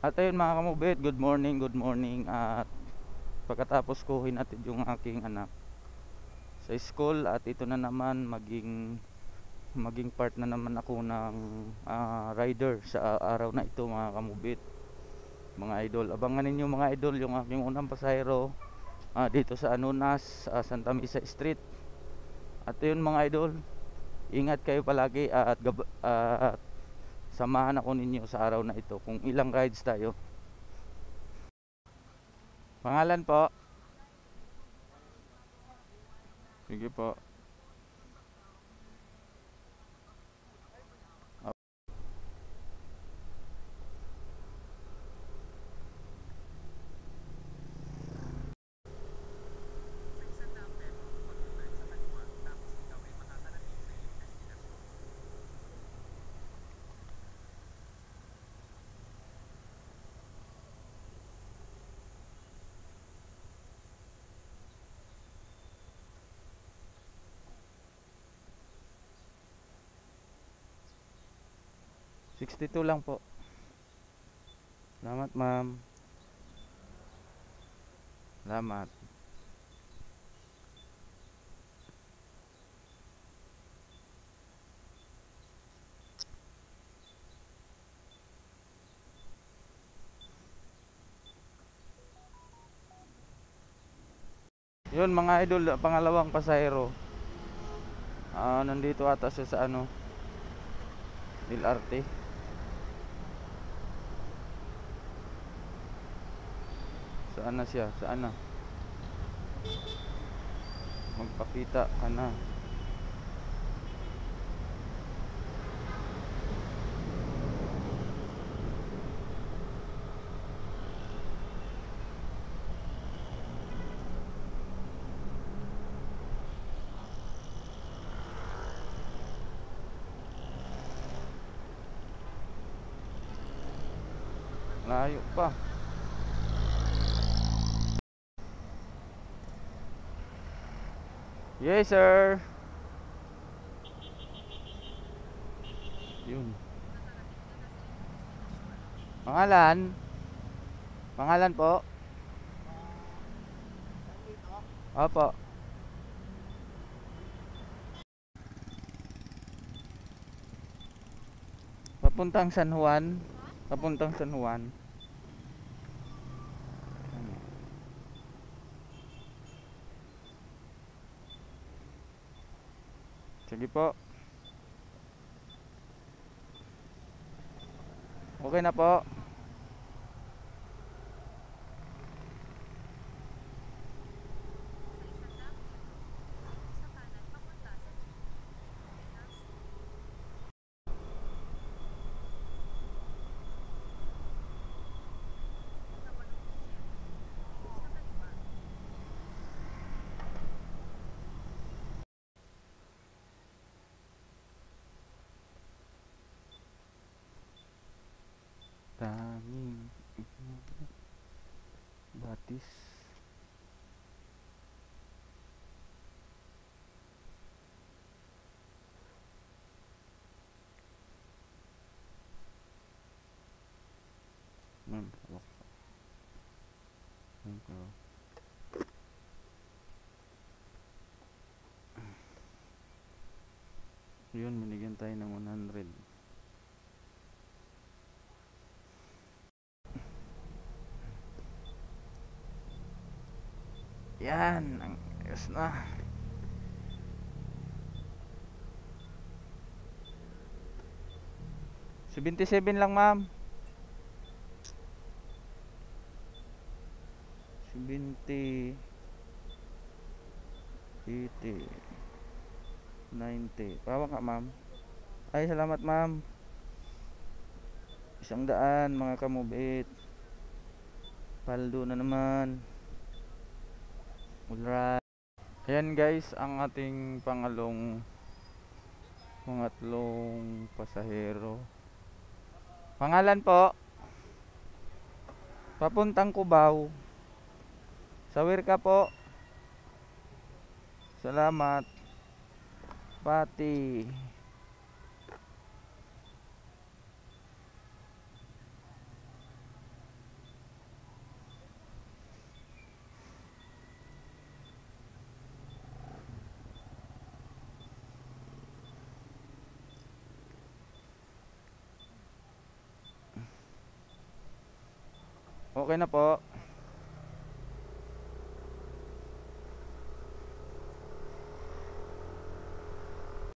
At ayun mga kamubit, good morning, good morning. At pagkatapos ko hinatid yung aking anak sa school, at ito na naman maging part na naman ako ng rider sa araw na ito mga kamubit, mga idol. Abangan ninyo mga idol yung aking unang pasahero dito sa Anunas, Santa Mesa Street. At yun mga idol, ingat kayo palagi at samahan ako ninyo sa araw na ito kung ilang rides tayo. Pangalan po? Sige po. Oh, 62 lang po. Salamat ma'am. Salamat. Yun mga idol, pangalawang pasahero. Nandito ata siya sa LRT. Saan na siya? Saan na? Magpakita ka na. Layo pa. Yes sir. Yun. Pangalan? Pangalan po? Opo. Papuntang San Juan. Papuntang San Juan. Sige po. Okay na po. Daming batis. Yun, binigyan tayo ng 100. Yan, ang ayos na. Si 27 lang ma'am. 70, 80, 90. Pawa ka ma'am. Ay, salamat ma'am. 100 mga kamubit. Paldo na naman. Alright. Ayan guys, ang ating pangatlong pasahero. Pangalan po? Papuntang Cubao. Sawir ka po. Salamat. Pati. Okay na po.